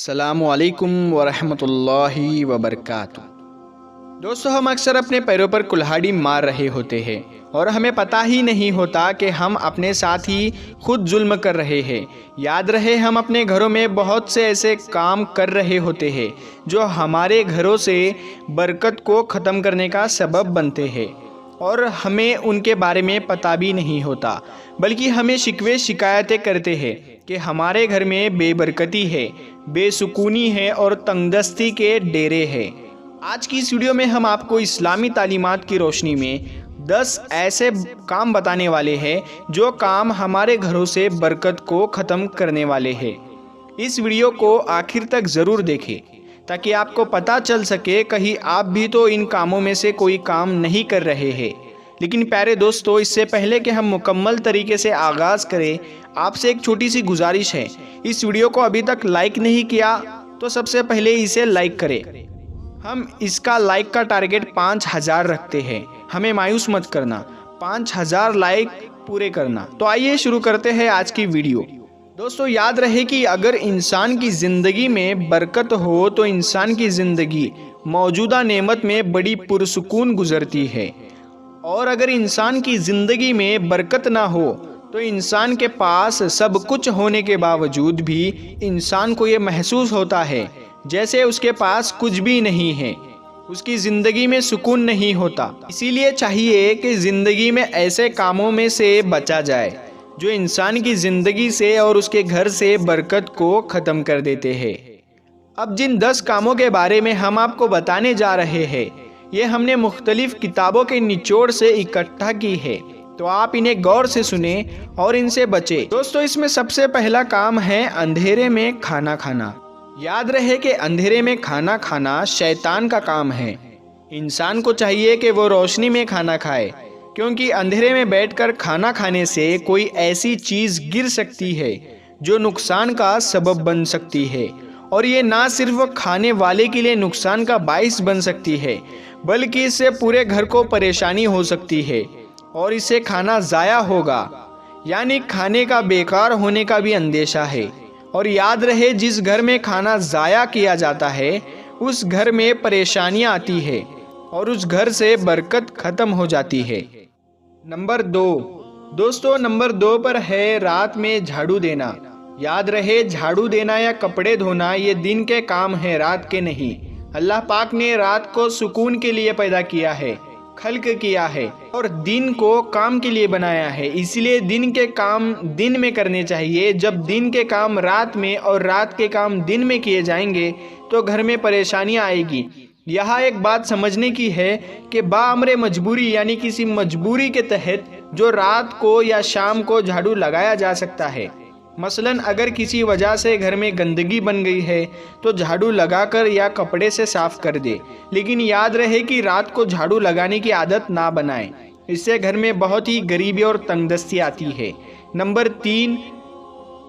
السلام علیکم ورحمۃ اللہ وبرکاتہ۔ دوستو، ہم اکثر اپنے پیروں پر کلہاڑی مار رہے ہوتے ہیں اور ہمیں پتہ ہی نہیں ہوتا کہ ہم اپنے ساتھ ہی خود ظلم کر رہے ہیں۔ یاد رہے، ہم اپنے گھروں میں بہت سے ایسے کام کر رہے ہوتے ہیں جو ہمارے گھروں سے برکت کو ختم کرنے کا سبب بنتے ہیں اور ہمیں ان کے بارے میں پتہ بھی نہیں ہوتا، بلکہ ہمیں شکوے شکایتیں کرتے ہیں کہ ہمارے گھر میں بے برکتی ہے، بے سکونی ہے اور تنگ دستی کے ڈیرے ہیں۔ آج کی اس ویڈیو میں ہم آپ کو اسلامی تعلیمات کی روشنی میں 10 ایسے کام بتانے والے ہیں جو کام ہمارے گھروں سے برکت کو ختم کرنے والے ہیں۔ اس ویڈیو کو آخر تک ضرور دیکھیں تاکہ آپ کو پتہ چل سکے کہیں آپ بھی تو ان کاموں میں سے کوئی کام نہیں کر رہے ہیں۔ لیکن پیارے دوستو، اس سے پہلے کہ ہم مکمل طریقے سے آغاز کریں، آپ سے ایک چھوٹی سی گزارش ہے۔ اس ویڈیو کو ابھی تک لائک نہیں کیا تو سب سے پہلے اسے لائک کریں۔ ہم اس کا لائک کا ٹارگٹ 5000 رکھتے ہیں۔ ہمیں مایوس مت کرنا، 5000 لائک پورے کرنا۔ تو آئیے شروع کرتے ہیں آج کی ویڈیو۔ دوستو، یاد رہے کہ اگر انسان کی زندگی میں برکت ہو تو انسان کی زندگی موجودہ نعمت میں بڑی پرسکون گزرتی ہے، اور اگر انسان کی زندگی میں برکت نہ ہو تو انسان کے پاس سب کچھ ہونے کے باوجود بھی انسان کو یہ محسوس ہوتا ہے جیسے اس کے پاس کچھ بھی نہیں ہے، اس کی زندگی میں سکون نہیں ہوتا۔ اسی لیے چاہیے کہ زندگی میں ایسے کاموں میں سے بچا جائے جو انسان کی زندگی سے اور اس کے گھر سے برکت کو ختم کر دیتے ہیں۔ اب جن 10 کاموں کے بارے میں ہم آپ کو بتانے جا رہے ہیں، یہ ہم نے مختلف کتابوں کے نچوڑ سے اکٹھا کی ہے، تو آپ انہیں غور سے سنیں اور ان سے بچیں۔ دوستو، اس میں سب سے پہلا کام ہے اندھیرے میں کھانا کھانا۔ یاد رہے کہ اندھیرے میں کھانا کھانا شیطان کا کام ہے۔ انسان کو چاہیے کہ وہ روشنی میں کھانا کھائے، کیونکہ اندھیرے میں بیٹھ کر کھانا کھانے سے کوئی ایسی چیز گر سکتی ہے جو نقصان کا سبب بن سکتی ہے، اور یہ نہ صرف کھانے والے کے لیے نقصان کا باعث بن سکتی ہے بلکہ اس سے پورے گھر کو پریشانی ہو سکتی ہے اور اس سے کھانا ضائع ہوگا، یعنی کھانے کا بیکار ہونے کا بھی اندیشہ ہے۔ اور یاد رہے، جس گھر میں کھانا ضائع کیا جاتا ہے اس گھر میں پریشانیاں آتی ہے اور اس گھر سے برکت ختم ہو جاتی ہے۔ نمبر 2 دوستو، نمبر 2 پر ہے رات میں جھاڑو دینا۔ یاد رہے، جھاڑو دینا یا کپڑے دھونا یہ دن کے کام ہیں، رات کے نہیں۔ اللہ پاک نے رات کو سکون کے لیے پیدا کیا ہے، خلق کیا ہے، اور دن کو کام کے لیے بنایا ہے۔ اسی لیے دن کے کام دن میں کرنے چاہیے۔ جب دن کے کام رات میں اور رات کے کام دن میں کیے جائیں گے تو گھر میں پریشانیاں آئے گی۔ یہاں ایک بات سمجھنے کی ہے کہ بامر مجبوری، یعنی کسی مجبوری کے تحت جو رات کو یا شام کو جھاڑو لگایا جا سکتا ہے۔ مثلاً اگر کسی وجہ سے گھر میں گندگی بن گئی ہے تو جھاڑو لگا کر یا کپڑے سے صاف کر دے، لیکن یاد رہے کہ رات کو جھاڑو لگانے کی عادت نہ بنائیں، اس سے گھر میں بہت ہی غریبی اور تنگ دستی آتی ہے۔ نمبر 3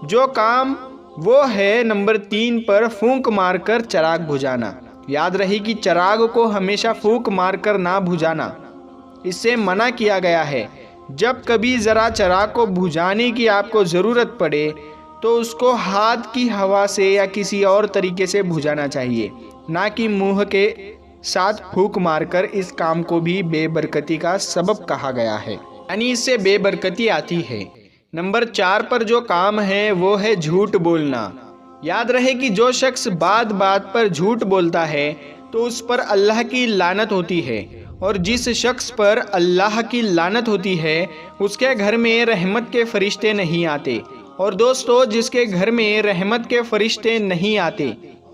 جو کام وہ ہے نمبر 3 پر پھونک مار کر چراغ بجھانا۔ یاد رہے کہ چراغ کو ہمیشہ پھونک مار کر نہ بجھانا، اس سے منع کیا گیا ہے۔ جب کبھی ذرا چراغ کو بجھانے کی آپ کو ضرورت پڑے تو اس کو ہاتھ کی ہوا سے یا کسی اور طریقے سے بجھانا چاہیے، نہ کہ منہ کے ساتھ پھونک مار کر۔ اس کام کو بھی بے برکتی کا سبب کہا گیا ہے، یعنی اس سے بے برکتی آتی ہے۔ نمبر 4 پر جو کام ہے وہ ہے جھوٹ بولنا۔ یاد رہے کہ جو شخص بات بات پر جھوٹ بولتا ہے تو اس پر اللہ کی لعنت ہوتی ہے، اور جس شخص پر اللہ کی لعنت ہوتی ہے اس کے گھر میں رحمت کے فرشتے نہیں آتے۔ اور دوستو، جس کے گھر میں رحمت کے فرشتے نہیں آتے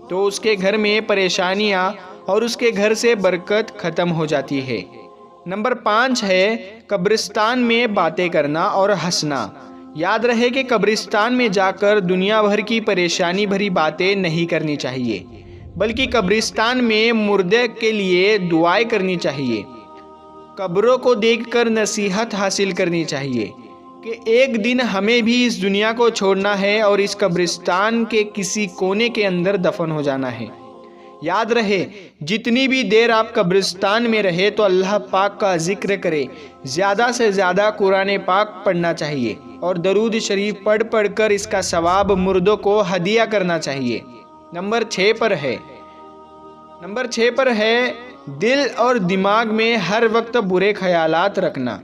تو اس کے گھر میں پریشانیاں اور اس کے گھر سے برکت ختم ہو جاتی ہے۔ نمبر 5 ہے قبرستان میں باتیں کرنا اور ہنسنا۔ یاد رہے کہ قبرستان میں جا کر دنیا بھر کی پریشانی بھری باتیں نہیں کرنی چاہیے، بلکہ قبرستان میں مردے کے لیے دعائیں کرنی چاہیے۔ قبروں کو دیکھ کر نصیحت حاصل کرنی چاہیے کہ ایک دن ہمیں بھی اس دنیا کو چھوڑنا ہے اور اس قبرستان کے کسی کونے کے اندر دفن ہو جانا ہے۔ یاد رہے، جتنی بھی دیر آپ قبرستان میں رہے تو اللہ پاک کا ذکر کرے، زیادہ سے زیادہ قرآن پاک پڑھنا چاہیے اور درود شریف پڑھ کر اس کا ثواب مردوں کو ہدیہ کرنا چاہیے۔ نمبر 6 پر ہے دل اور دماغ میں ہر وقت برے خیالات رکھنا۔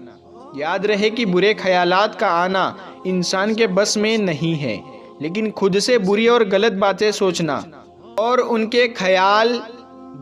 یاد رہے کہ برے خیالات کا آنا انسان کے بس میں نہیں ہے، لیکن خود سے بری اور غلط باتیں سوچنا اور ان کے خیال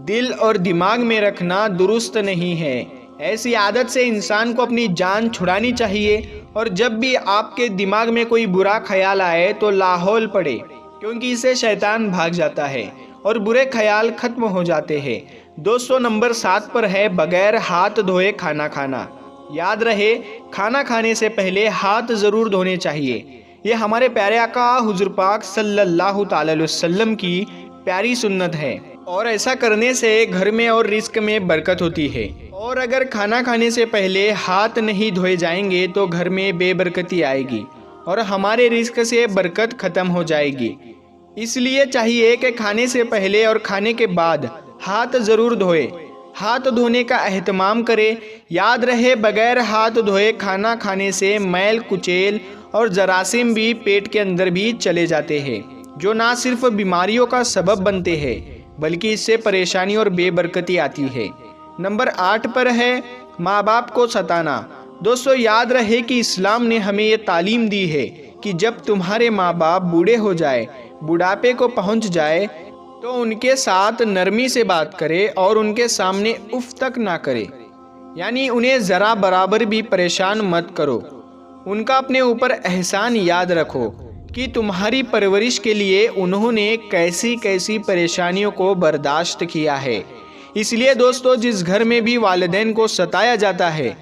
دل اور دماغ میں رکھنا درست نہیں ہے۔ ایسی عادت سے انسان کو اپنی جان چھڑانی چاہیے، اور جب بھی آپ کے دماغ میں کوئی برا خیال آئے تو لاحول پڑے، کیونکہ اسے شیطان بھاگ جاتا ہے اور برے خیال ختم ہو جاتے ہیں۔ دوستو، نمبر 7 پر ہے بغیر ہاتھ دھوئے کھانا کھانا۔ یاد رہے، کھانا کھانے سے پہلے ہاتھ ضرور دھونے چاہیے۔ یہ ہمارے پیارے آقا حضور پاک صلی اللہ تعالی علیہ وسلم کی پیاری سنت ہے، اور ایسا کرنے سے گھر میں اور رزق میں برکت ہوتی ہے۔ اور اگر کھانا کھانے سے پہلے ہاتھ نہیں دھوئے جائیں گے تو گھر میں بے برکتی آئے گی اور ہمارے رزق سے برکت ختم ہو جائے گی۔ اس لیے چاہیے کہ کھانے سے پہلے اور کھانے کے بعد ہاتھ ضرور دھوئے، ہاتھ دھونے کا اہتمام کرے۔ یاد رہے، بغیر ہاتھ دھوئے کھانا کھانے سے میل کچیل اور جراثیم بھی پیٹ کے اندر بھی چلے جاتے ہیں، جو نہ صرف بیماریوں کا سبب بنتے ہیں بلکہ اس سے پریشانی اور بے برکتی آتی ہے۔ نمبر 8 پر ہے ماں باپ کو ستانا۔ دوستو، یاد رہے کہ اسلام نے ہمیں یہ تعلیم دی ہے کہ جب تمہارے ماں باپ بوڑھے ہو جائے، بڑھاپے کو پہنچ جائے، تو ان کے ساتھ نرمی سے بات کرے اور ان کے سامنے اف تک نہ کرے، یعنی انہیں ذرا برابر بھی پریشان مت کرو۔ ان کا اپنے اوپر احسان یاد رکھو کہ تمہاری پرورش کے لیے انہوں نے کیسی کیسی پریشانیوں کو برداشت کیا ہے۔ اس لیے دوستو، جس گھر میں بھی والدین کو ستایا جاتا ہے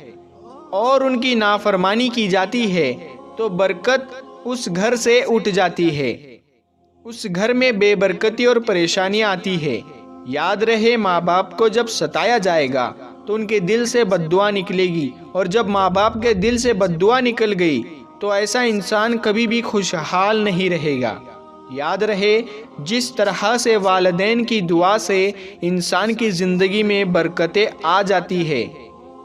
اور ان کی نافرمانی کی جاتی ہے تو برکت اس گھر سے اٹھ جاتی ہے، اس گھر میں بے برکتی اور پریشانیاں آتی ہے۔ یاد رہے، ماں باپ کو جب ستایا جائے گا تو ان کے دل سے بد دعا نکلے گی، اور جب ماں باپ کے دل سے بد دعا نکل گئی تو ایسا انسان کبھی بھی خوشحال نہیں رہے گا۔ یاد رہے، جس طرح سے والدین کی دعا سے انسان کی زندگی میں برکتیں آ جاتی ہے،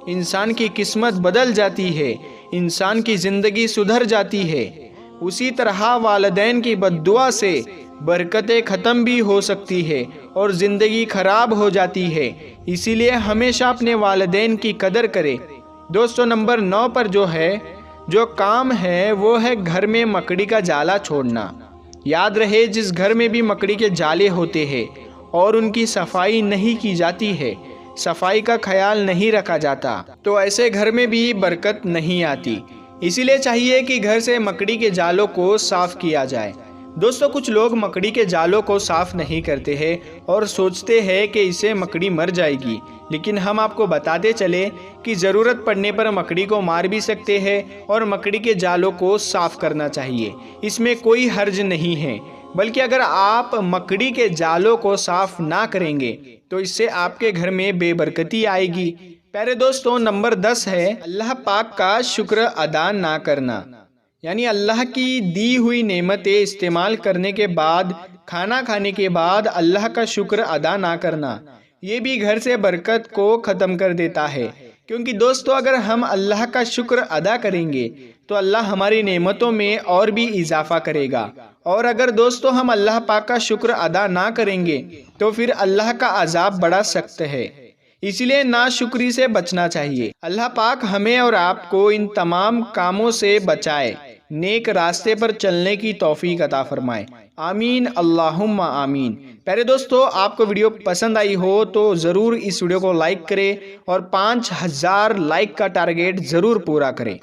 انسان کی قسمت بدل جاتی ہے، انسان کی زندگی سدھر جاتی ہے، اسی طرح والدین کی بد دعا سے برکتیں ختم بھی ہو سکتی ہے اور زندگی خراب ہو جاتی ہے۔ اسی لیے ہمیشہ اپنے والدین کی قدر کرے۔ دوستو، نمبر 9 پر جو کام ہے وہ ہے گھر میں مکڑی کا جالا چھوڑنا۔ یاد رہے، جس گھر میں بھی مکڑی کے جالے ہوتے ہیں اور ان کی صفائی نہیں کی جاتی ہے، صفائی کا خیال نہیں رکھا جاتا، تو ایسے گھر میں بھی برکت نہیں آتی۔ اسی لیے چاہیے کہ گھر سے مکڑی کے جالوں کو صاف کیا جائے۔ دوستو، کچھ لوگ مکڑی کے جالوں کو صاف نہیں کرتے ہیں اور سوچتے ہیں کہ اسے مکڑی مر جائے گی، لیکن ہم آپ کو بتاتے چلے کہ ضرورت پڑنے پر مکڑی کو مار بھی سکتے ہیں اور مکڑی کے جالوں کو صاف کرنا چاہیے، اس میں کوئی حرج نہیں ہے۔ بلکہ اگر آپ مکڑی کے جالوں کو صاف نہ کریں گے تو اس سے آپ کے گھر میں بے برکتی آئے گی۔ پیارے دوستو، نمبر 10 ہے اللہ پاک کا شکر ادا نہ کرنا، یعنی اللہ کی دی ہوئی نعمتیں استعمال کرنے کے بعد، کھانا کھانے کے بعد اللہ کا شکر ادا نہ کرنا۔ یہ بھی گھر سے برکت کو ختم کر دیتا ہے، کیونکہ دوستو، اگر ہم اللہ کا شکر ادا کریں گے تو اللہ ہماری نعمتوں میں اور بھی اضافہ کرے گا، اور اگر دوستو ہم اللہ پاک کا شکر ادا نہ کریں گے تو پھر اللہ کا عذاب بڑا سخت ہے۔ اس لیے ناشکری سے بچنا چاہیے۔ اللہ پاک ہمیں اور آپ کو ان تمام کاموں سے بچائے، نیک راستے پر چلنے کی توفیق عطا فرمائے۔ آمین، اللہم آمین۔ پیارے دوستو، آپ کو ویڈیو پسند آئی ہو تو ضرور اس ویڈیو کو لائک کریں اور 5000 لائک کا ٹارگیٹ ضرور پورا کریں۔